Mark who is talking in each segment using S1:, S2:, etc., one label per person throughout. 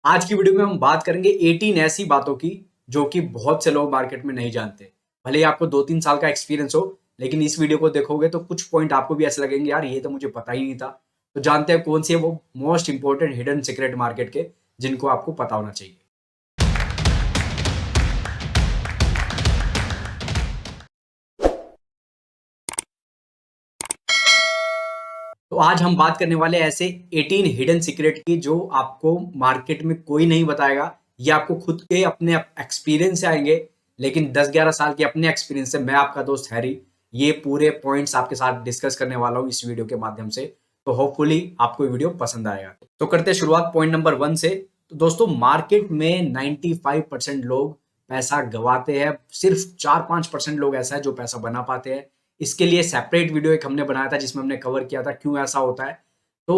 S1: आज की वीडियो में हम बात करेंगे 18 ऐसी बातों की जो कि बहुत से लोग मार्केट में नहीं जानते। भले ही आपको 2-3 साल का एक्सपीरियंस हो, लेकिन इस वीडियो को देखोगे तो कुछ पॉइंट आपको भी ऐसे लगेंगे, यार ये तो मुझे पता ही नहीं था। तो जानते हैं कौन सी है वो most important hidden secret market के जिनको आपको पता होना चाहिए। तो आज हम बात करने वाले ऐसे 18 हिडन सीक्रेट की जो आपको मार्केट में कोई नहीं बताएगा। ये आपको खुद के अपने एक्सपीरियंस से आएंगे, लेकिन 10-11 साल के अपने एक्सपीरियंस से मैं आपका दोस्त हैरी ये पूरे पॉइंट्स आपके साथ डिस्कस करने वाला हूँ इस वीडियो के माध्यम से। तो होपफुली आपको ये वीडियो पसंद आएगा। तो करते हैं शुरुआत पॉइंट नंबर 1 से। तो दोस्तों, मार्केट में 95% लोग पैसा गवाते हैं, सिर्फ 4-5% लोग ऐसा है जो पैसा बना पाते हैं। इसके लिए सेपरेट वीडियो एक हमने बनाया था जिसमें हमने कवर किया था क्यों ऐसा होता है। तो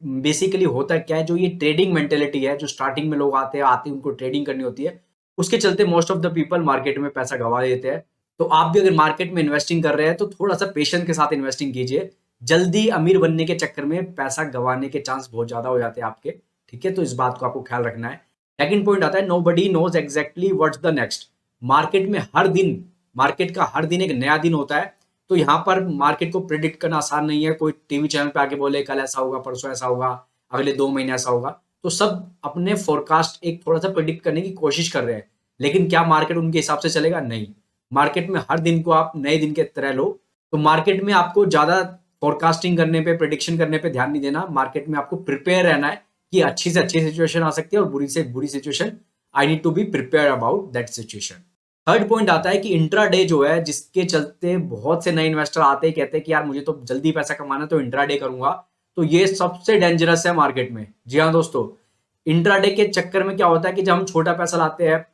S1: बेसिकली होता क्या है, जो ये ट्रेडिंग मेंटेलिटी है, जो स्टार्टिंग में लोग आते हैं उनको ट्रेडिंग करनी होती है, उसके चलते most of the people market में पैसा गवा देते हैं। तो आप भी अगर मार्केट में इन्वेस्टिंग कर रहे हैं तो थोड़ा सा पेशेंस के साथ इन्वेस्टिंग कीजिए। जल्दी अमीर बनने के चक्कर में पैसा गंवाने के चांस बहुत ज्यादा हो जाते हैं आपके। ठीक है, तो इस बात को आपको ख्याल रखना है। सेकंड पॉइंट आता है, nobody knows exactly what's the next. Market में हर दिन, मार्केट का हर दिन एक नया दिन होता है। तो यहाँ पर मार्केट को प्रिडिक्ट करना आसान नहीं है। कोई टीवी चैनल पे आके बोले कल ऐसा होगा, परसों ऐसा होगा, अगले 2 महीने ऐसा होगा। तो सब अपने फोरकास्ट एक थोड़ा सा प्रिडिक्ट करने की कोशिश कर रहे हैं, लेकिन क्या मार्केट उनके हिसाब से चलेगा? नहीं। मार्केट में हर दिन को आप नए दिन के तरह लो। तो मार्केट में आपको ज्यादा फोरकास्टिंग करने पे, प्रिडिक्शन करने पे ध्यान नहीं देना। मार्केट में आपको प्रिपेयर रहना है कि अच्छी से अच्छी सिचुएशन आ सकती है और बुरी से बुरी situation. I need to be prepare about that situation. Third point आता है कि इंट्राडे जो है, जिसके चलते बहुत से नए इन्वेस्टर आते हैं, कहते हैं कि यार मुझे तो जल्दी पैसा कमाना है तो इंट्राडे करूंगा। तो ये सबसे डेंजरस है मार्केट में। जी हाँ दोस्तों, इंट्राडे के चक्कर में क्या होता है कि जब हम छोटा पैसा लाते हैं,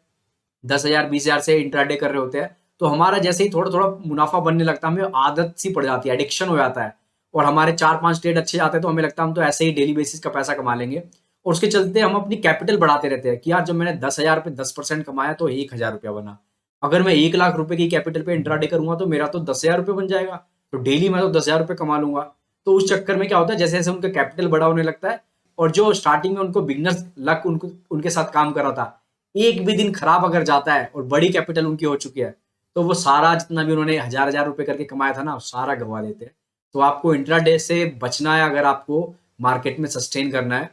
S1: 10,000 20,000 से इंट्राडे कर रहे होते हैं, तो हमारा जैसे ही थोड़ा थोड़ा मुनाफा बनने लगता है, हमें आदत सी पड़ जाती है, एडिक्शन हो जाता है। और हमारे 4-5 ट्रेड अच्छे जाते हैं तो हमें लगता है हम तो ऐसे ही डेली बेसिस का पैसा कमा लेंगे। और उसके चलते हम अपनी कैपिटल बढ़ाते रहते हैं कि यार जब मैंने 10,000 पे 10% कमाया तो 1,000 रुपया बना। अगर मैं 1 लाख रुपए की कैपिटल पे इंट्राडे करूंगा तो मेरा तो 10,000 रुपये बन जाएगा। तो डेली मैं तो 10,000 रुपये कमा लूंगा। तो उस चक्कर में क्या होता है, जैसे जैसे उनका कैपिटल बड़ा होने लगता है, और जो स्टार्टिंग में उनको बिगनर्स लक उनको उनके साथ काम कर रहा था, एक भी दिन खराब अगर जाता है और बड़ी कैपिटल उनकी हो चुकी है, तो वो सारा जितना भी उन्होंने हजार हजार रुपए करके कमाया था ना, सारा गंवा देते हैं। तो आपको इंट्राडे से बचना है अगर आपको मार्केट में सस्टेन करना है।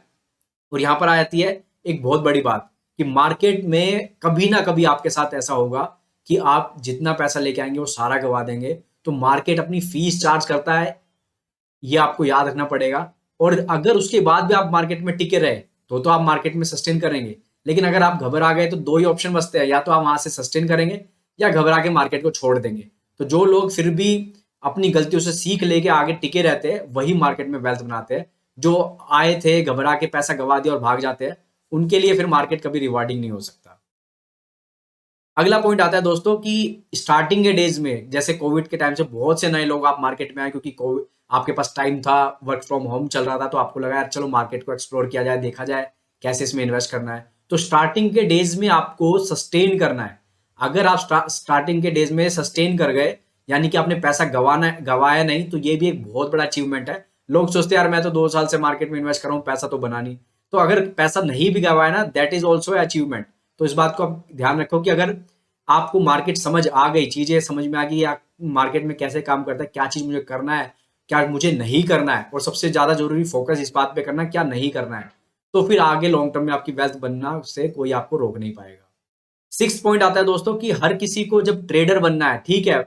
S1: और यहाँ पर आ जाती है एक बहुत बड़ी बात कि मार्केट में कभी ना कभी आपके साथ ऐसा होगा कि आप जितना पैसा लेके आएंगे वो सारा गवा देंगे। तो मार्केट अपनी फीस चार्ज करता है, ये आपको याद रखना पड़ेगा। और अगर उसके बाद भी आप मार्केट में टिके रहे तो आप मार्केट में सस्टेन करेंगे। लेकिन अगर आप घबरा गए तो दो ही ऑप्शन बचते हैं, या तो आप वहां से सस्टेन करेंगे या घबरा के मार्केट को छोड़ देंगे। तो जो लोग फिर भी अपनी गलतियों से सीख लेके आगे टिके रहते हैं वही मार्केट में वेल्थ बनाते हैं। जो आए थे घबरा के पैसा गवा दिया और भाग जाते हैं, उनके लिए फिर मार्केट कभी रिवार्डिंग नहीं हो सकता। अगला पॉइंट आता है दोस्तों कि स्टार्टिंग के डेज में, जैसे कोविड के टाइम से बहुत से नए लोग आप मार्केट में आए, क्योंकि कोविड आपके पास टाइम था, वर्क फ्रॉम होम चल रहा था, तो आपको लगा यार चलो मार्केट को एक्सप्लोर किया जाए, देखा जाए कैसे इसमें इन्वेस्ट करना है। तो स्टार्टिंग के डेज में आपको सस्टेन करना है। अगर आप स्टार्टिंग के डेज में सस्टेन कर गए, यानी कि आपने पैसा गवाया नहीं, तो ये भी एक बहुत बड़ा अचीवमेंट है। लोग सोचते हैं यार मैं तो 2 साल से मार्केट में इन्वेस्ट कर रहा हूँ, पैसा तो बना नहीं। तो अगर पैसा नहीं भी गवाया ना, दैट इज ऑल्सो अचीवमेंट। तो इस बात को आप ध्यान रखो कि अगर आपको मार्केट समझ आ गई, चीजें समझ में आ गई, या मार्केट में कैसे काम करता है, क्या चीज मुझे करना है, क्या मुझे नहीं करना है, और सबसे ज्यादा जरूरी फोकस इस बात पे करना है क्या नहीं करना है, तो फिर आगे लॉन्ग टर्म में आपकी वेल्थ बनना से कोई आपको रोक नहीं पाएगा। सिक्स पॉइंट आता है दोस्तों कि हर किसी को जब ट्रेडर बनना है, ठीक है,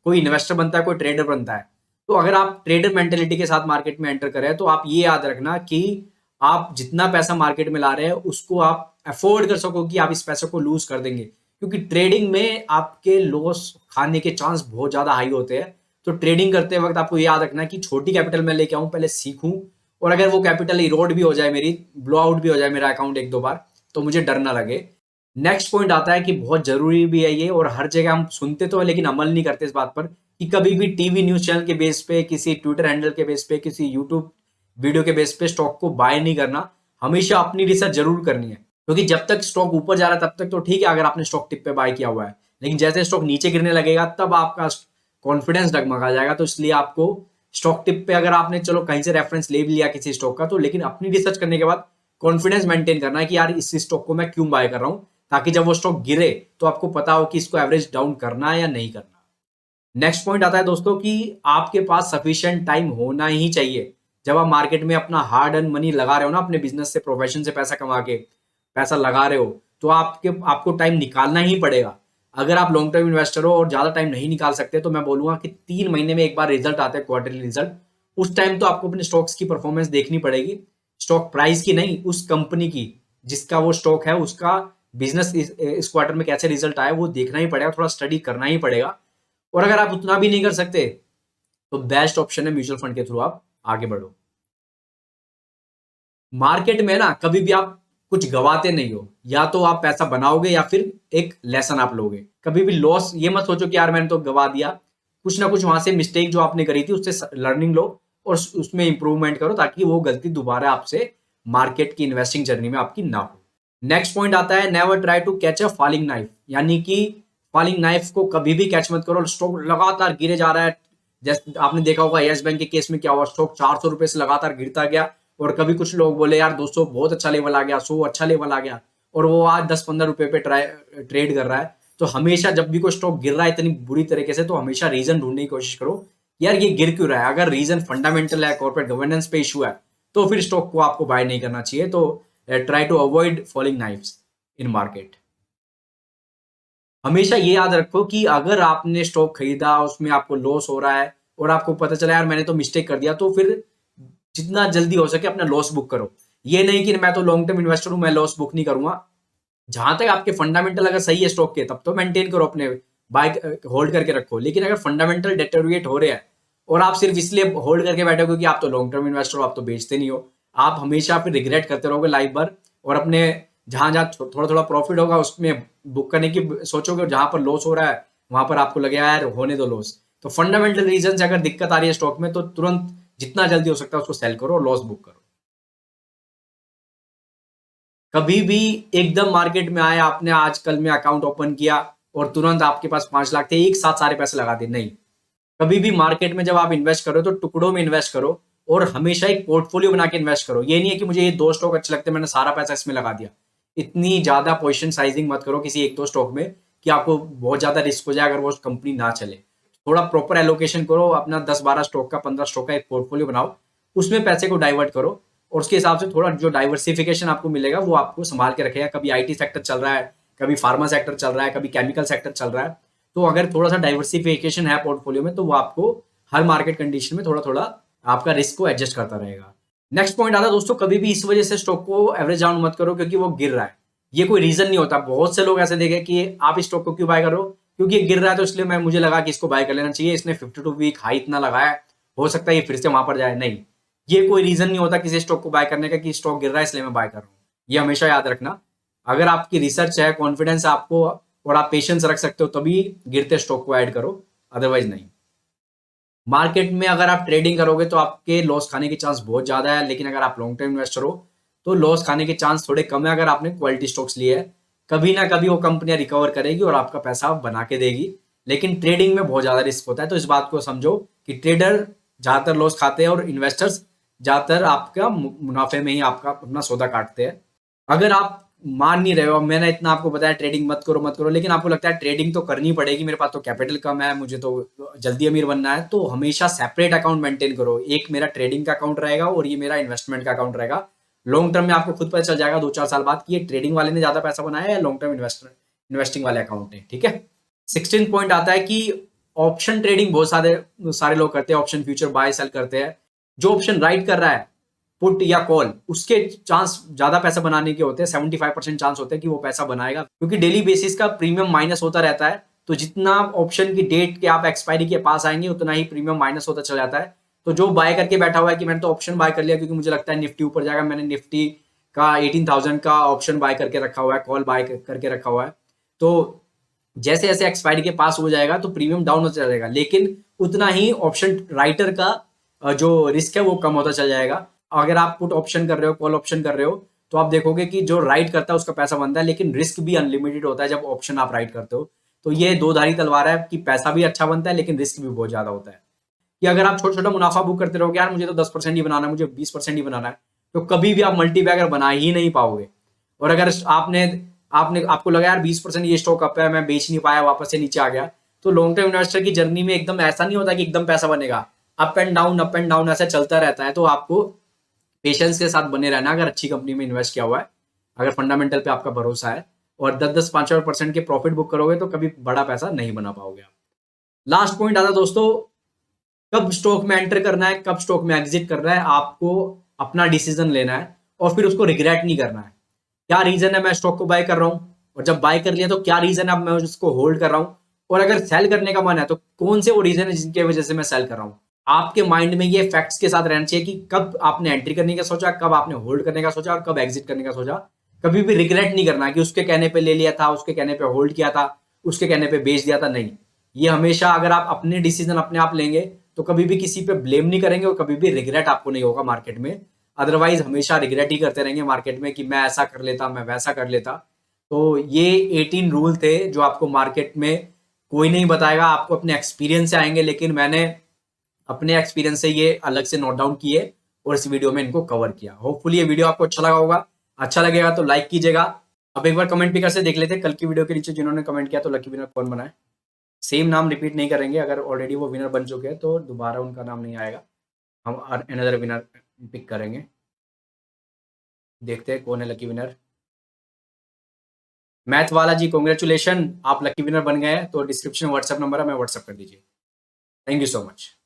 S1: कोई इन्वेस्टर बनता है, कोई ट्रेडर बनता है, तो अगर आप ट्रेडर मेंटेलिटी के साथ मार्केट में एंटर करें तो आप ये याद रखना कि आप जितना पैसा मार्केट में ला रहे हैं उसको आप अफोर्ड कर सको कि आप इस पैसे को लूज कर देंगे। क्योंकि ट्रेडिंग में आपके लॉस खाने के चांस बहुत ज्यादा हाई होते हैं। तो ट्रेडिंग करते वक्त आपको याद रखना है कि छोटी कैपिटल में लेके आऊं, पहले सीखूं, और अगर वो कैपिटल इरोड भी हो जाए, मेरी ब्लो आउट भी हो जाए मेरा अकाउंट 1-2 बार, तो मुझे डर ना लगे। नेक्स्ट पॉइंट आता है कि बहुत जरूरी भी है ये, और हर जगह हम सुनते तो है लेकिन अमल नहीं करते इस बात पर, कि कभी भी टीवी न्यूज चैनल के बेस पे, किसी ट्विटर हैंडल के बेस पे, किसी यूट्यूब वीडियो के बेस पे स्टॉक को बाय नहीं करना। हमेशा अपनी रिसर्च जरूर करनी है, क्योंकि जब तक स्टॉक ऊपर जा रहा है तब तक तो ठीक है अगर आपने स्टॉक टिप पे बाय किया हुआ है, लेकिन जैसे स्टॉक नीचे गिरने लगेगा तब आपका कॉन्फिडेंस डगमगा जाएगा। तो इसलिए आपको स्टॉक टिप पे, अगर आपने चलो कहीं से रेफरेंस ले भी लिया किसी स्टॉक का, तो लेकिन अपनी रिसर्च करने के बाद कॉन्फिडेंस मेंटेन करना है कि यार इस स्टॉक को मैं क्यों बाय कर रहा हूं, ताकि जब वो स्टॉक गिरे तो आपको पता हो कि इसको एवरेज डाउन करना है या नहीं करना। नेक्स्ट पॉइंट आता है दोस्तों कि आपके पास सफिशिएंट टाइम होना ही चाहिए। जब आप मार्केट में अपना हार्ड अर्न मनी लगा रहे हो ना, अपने बिजनेस से, प्रोफेशन से पैसा कमा के पैसा लगा रहे हो, तो आपको टाइम निकालना ही पड़ेगा। अगर आप लॉन्ग टर्म इन्वेस्टर हो और ज्यादा टाइम नहीं निकाल सकते, तो मैं बोलूंगा कि 3 महीने में एक बार रिजल्ट आता है, क्वार्टरली रिजल्ट। उस टाइम तो आपको अपने स्टॉक्स की परफॉर्मेंस देखनी पड़ेगी, स्टॉक प्राइस की नहीं, उस कंपनी की जिसका वो स्टॉक है, उसका बिजनेस इस क्वार्टर में कैसे रिजल्ट आया वो देखना ही पड़ेगा, थोड़ा स्टडी करना ही पड़ेगा। और अगर आप उतना भी नहीं कर सकते तो बेस्ट ऑप्शन है म्यूचुअल फंड के थ्रू आप आगे बढ़ो। मार्केट में ना कभी भी आप कुछ गवाते नहीं हो, या तो आप पैसा बनाओगे या फिर एक लेसन आप लोगे। कभी भी लॉस ये मत सोचो कि यार मैंने तो गवा दिया, कुछ ना कुछ वहां से मिस्टेक जो आपने करी थी उससे लर्निंग लो और उसमें इंप्रूवमेंट करो, ताकि वो गलती दोबारा आपसे मार्केट की इन्वेस्टिंग जर्नी में आपकी ना हो। नेक्स्ट पॉइंट आता है never try to catch a falling knife, यानी कि फॉलिंग नाइफ को कभी भी कैच मत करो। स्टॉक लगातार गिरे जा रहा है, जैसे आपने देखा होगा यस बैंक के केस में क्या हुआ, स्टॉक 400 रुपए से लगातार गिरता गया, और कभी कुछ लोग बोले यार 200 बहुत अच्छा लेवल आ गया, 100 अच्छा लेवल आ गया, और वो आज 10-15 रुपए पे ट्रेड कर रहा है। तो हमेशा जब भी कोई स्टॉक गिर रहा है इतनी बुरी तरीके से, तो हमेशा रीजन ढूंढने की कोशिश करो, यार ये गिर क्यों रहा है। अगर रीजन फंडामेंटल है, कॉर्पोरेट गवर्नेंस पे इशू है, तो फिर स्टॉक को आपको बाय नहीं करना चाहिए। तो try to avoid falling knives in market. हमेशा ये याद रखो कि अगर आपने स्टॉक खरीदा, उसमें आपको लॉस हो रहा है और आपको पता चला यार मैंने तो मिस्टेक कर दिया, तो फिर जितना जल्दी हो सके अपना लॉस बुक करो। ये नहीं कि मैं तो लॉन्ग टर्म इन्वेस्टर हूं, मैं लॉस बुक नहीं करूंगा। जहां तक आपके फंडामेंटल अगर सही है स्टॉक के, तब तो मेंटेन करो, अपने बाय होल्ड करके रखो। लेकिन अगर फंडामेंटल डिटेरियोरेट हो रहे हैं और आप सिर्फ इसलिए होल्ड करके बैठे हो क्योंकि आप तो लॉन्ग टर्म इन्वेस्टर हो, आप तो बेचते नहीं हो, आप हमेशा फिर रिग्रेट करते रहोगे लाइफ भर। और अपने जहां जहां थोड़ा थोड़ा प्रॉफिट होगा उसमें बुक करने की सोचोगे, और जहां पर लॉस हो रहा है वहां पर आपको लगेगा यार होने दो लॉस। तो फंडामेंटल रीजन से अगर दिक्कत आ रही है स्टॉक में, तो तुरंत जितना जल्दी हो सकता है उसको सेल करो और लॉस बुक करो। कभी भी एकदम मार्केट में आए, आपने आज कल में अकाउंट ओपन किया और तुरंत आपके पास 5 लाख थे, एक साथ सारे पैसे लगा दिए, नहीं। कभी भी मार्केट में जब आप इन्वेस्ट करो तो टुकड़ों में इन्वेस्ट करो, और हमेशा एक पोर्टफोलियो बना के इन्वेस्ट करो। ये नहीं है कि मुझे ये 2 स्टॉक अच्छे लगते हैं मैंने सारा पैसा इसमें लगा दिया। इतनी ज्यादा पोजीशन साइजिंग मत करो किसी 1-2 स्टॉक में कि आपको बहुत ज्यादा रिस्क हो जाए अगर वो कंपनी ना चले। थोड़ा प्रॉपर एलोकेशन करो, अपना 10-12 स्टॉक का, 15 स्टॉक का एक पोर्टफोलियो बनाओ, उसमें पैसे को डाइवर्ट करो, और उसके हिसाब से थोड़ा जो डाइवर्सिफिकेशन आपको मिलेगा वो आपको संभाल के रखेगा। कभी आईटी सेक्टर चल रहा है, कभी फार्मा सेक्टर चल रहा है, कभी केमिकल सेक्टर चल रहा है, तो अगर थोड़ा सा डाइवर्सिफिकेशन है पोर्टफोलियो में, तो वो आपको हर मार्केट कंडीशन में थोड़ा थोड़ा आपका रिस्क को एडजस्ट करता रहेगा। नेक्स्ट पॉइंट आता है दोस्तों, कभी भी इस वजह से स्टॉक को एवरेज डाउन मत करो क्योंकि वो गिर रहा है। ये कोई रीजन नहीं होता। बहुत से लोग ऐसे देखे कि आप इस स्टॉक को क्यों बाय करो, क्योंकि ये गिर रहा है तो इसलिए मुझे लगा कि इसको बाय कर लेना चाहिए, इसने 52 वीक हाई इतना लगाया है, हो सकता है ये फिर से वहां पर जाए। नहीं, ये कोई रीजन नहीं होता किसी स्टॉक को बाय करने का कि स्टॉक गिर रहा है इसलिए मैं बाय कर रहा हूँ। ये हमेशा याद रखना। अगर आपकी रिसर्च है, कॉन्फिडेंस आपको, और आप पेशेंस रख सकते हो, तभी गिरते स्टॉक को ऐड करो, अदरवाइज नहीं। मार्केट में अगर आप ट्रेडिंग करोगे तो आपके लॉस खाने के चांस बहुत ज्यादा है, लेकिन अगर आप लॉन्ग टर्म इन्वेस्टर हो तो लॉस खाने के चांस थोड़े कम है अगर आपने क्वालिटी स्टॉक्स लिए है। कभी ना कभी वो कंपनियां रिकवर करेगी और आपका पैसा बना के देगी, लेकिन ट्रेडिंग में बहुत ज्यादा रिस्क होता है। तो इस बात को समझो कि ट्रेडर ज्यादातर लॉस खाते हैं और इन्वेस्टर्स ज्यादातर आपका मुनाफे में ही आपका अपना सौदा काटते हैं। अगर आप मान नहीं रहे हो, मैंने इतना आपको बताया ट्रेडिंग मत करो मत करो, लेकिन आपको लगता है ट्रेडिंग तो करनी पड़ेगी, मेरे पास तो कैपिटल कम है, मुझे तो जल्दी अमीर बनना है, तो हमेशा सेपरेट अकाउंट मेंटेन करो। एक मेरा ट्रेडिंग का अकाउंट रहेगा और ये मेरा इन्वेस्टमेंट का अकाउंट रहेगा। लॉन्ग टर्म में आपको खुद पता चल जाएगा 2-4 साल बाद कि ये ट्रेडिंग वाले ने ज्यादा पैसा बनाया है, लॉन्ग टर्म इन्वेस्टिंग वाले अकाउंट ने। ठीक है। 16 पॉइंट आता है कि ऑप्शन ट्रेडिंग बहुत सारे सारे लोग करते हैं, ऑप्शन फ्यूचर बाय सेल करते हैं। जो ऑप्शन राइट कर रहा है, पुट या कॉल, उसके चांस ज्यादा पैसा बनाने के होते हैं। 75% चांस होते हैं कि वो पैसा बनाएगा, क्योंकि डेली बेसिस का प्रीमियम माइनस होता रहता है। तो जितना ऑप्शन की डेट के आप एक्सपायरी के पास आएंगे उतना ही प्रीमियम माइनस होता चला जाता है। तो जो बाय करके बैठा हुआ है कि मैंने तो ऑप्शन बाय कर लिया क्योंकि मुझे लगता है निफ्टी ऊपर जाएगा, मैंने निफ्टी का 18,000 का ऑप्शन बाय करके रखा हुआ है, कॉल बाय करके रखा हुआ है, तो जैसे जैसे एक्सपायरी के पास हो जाएगा तो प्रीमियम डाउन होता चलेगा, लेकिन उतना ही ऑप्शन राइटर का जो रिस्क है वो कम होता चल जाएगा। अगर आप पुट ऑप्शन कर रहे हो, कॉल ऑप्शन कर रहे हो, तो आप देखोगे कि जो राइट करता है उसका पैसा बनता है, लेकिन रिस्क भी अनलिमिटेड होता है जब ऑप्शन आप राइट करते हो। तो ये दो धारी तलवार है कि पैसा भी अच्छा बनता है लेकिन रिस्क भी बहुत ज्यादा होता है। कि अगर आप छोटा छोटा मुनाफा बुक करते रहोगे, यार मुझे तो 10% ही बनाना है, मुझे 20% ही बनाना है, तो कभी भी आप मल्टीबैगर बना ही नहीं पाओगे। और अगर आपने आपने आपको लगा यार 20% ये स्टॉक अप है, मैं बेच नहीं पाया, वापस से नीचे आ गया, तो लॉन्ग टर्म इन्वेस्टर की जर्नी में एकदम ऐसा नहीं होता कि एकदम पैसा बनेगा। अप एंड डाउन ऐसा चलता रहता है। तो आपको पेशेंस के साथ बने रहना अगर अच्छी कंपनी में इन्वेस्ट किया हुआ है, अगर फंडामेंटल पे आपका भरोसा है, और 10-10 5% के प्रॉफिट बुक करोगे तो कभी बड़ा पैसा नहीं बना पाओगे आप। लास्ट पॉइंट आता दोस्तों, कब स्टॉक में एंटर करना है, कब स्टॉक में एग्जिट करना है, आपको अपना डिसीजन लेना है और फिर उसको रिग्रेट नहीं करना है। क्या रीजन है मैं स्टॉक को बाय कर रहा हूं, और जब बाय कर लिया तो क्या रीजन है अब मैं उसको होल्ड कर रहा हूं, और अगर सेल करने का मन है तो कौन से वो रीजन है जिनकी वजह से मैं सेल कर रहा हूं। आपके माइंड में ये फैक्ट्स के साथ रहना चाहिए कि कब आपने एंट्री करने का सोचा, कब आपने होल्ड करने का सोचा और कब एग्जिट करने का सोचा। कभी भी रिग्रेट नहीं करना कि उसके कहने पे ले लिया था, उसके कहने पे होल्ड किया था, उसके कहने पे बेच दिया था। नहीं, ये हमेशा अगर आप अपने डिसीजन अपने आप लेंगे तो कभी भी किसी पे ब्लेम नहीं करेंगे और कभी भी रिग्रेट आपको नहीं होगा मार्केट में। अदरवाइज हमेशा रिग्रेट ही करते रहेंगे मार्केट में कि मैं ऐसा कर लेता, मैं वैसा कर लेता। तो ये 18 रूल थे जो आपको मार्केट में कोई नहीं बताएगा, आपको अपने एक्सपीरियंस से आएंगे, लेकिन मैंने अपने एक्सपीरियंस से ये अलग से नोट डाउन किए और इस वीडियो में इनको कवर किया। होपफुली ये वीडियो आपको अच्छा लगा होगा। अच्छा लगेगा तो लाइक कीजिएगा। अब एक बार कमेंट भी कर से देख लेते हैं कल की वीडियो के नीचे जिन्होंने कमेंट किया तो लकी विनर कौन बना है। सेम नाम रिपीट नहीं करेंगे, अगर ऑलरेडी वो विनर बन चुके हैं तो दोबारा उनका नाम नहीं आएगा, हम अनदर विनर पिक करेंगे। देखते हैं कौन है लकी विनर। मैथ वाला जी कॉन्ग्रेचुलेशन, आप लकी विनर बन गए हैं। तो डिस्क्रिप्शन व्हाट्सएप नंबर है, मैं व्हाट्सएप कर दीजिए। Thank you so much.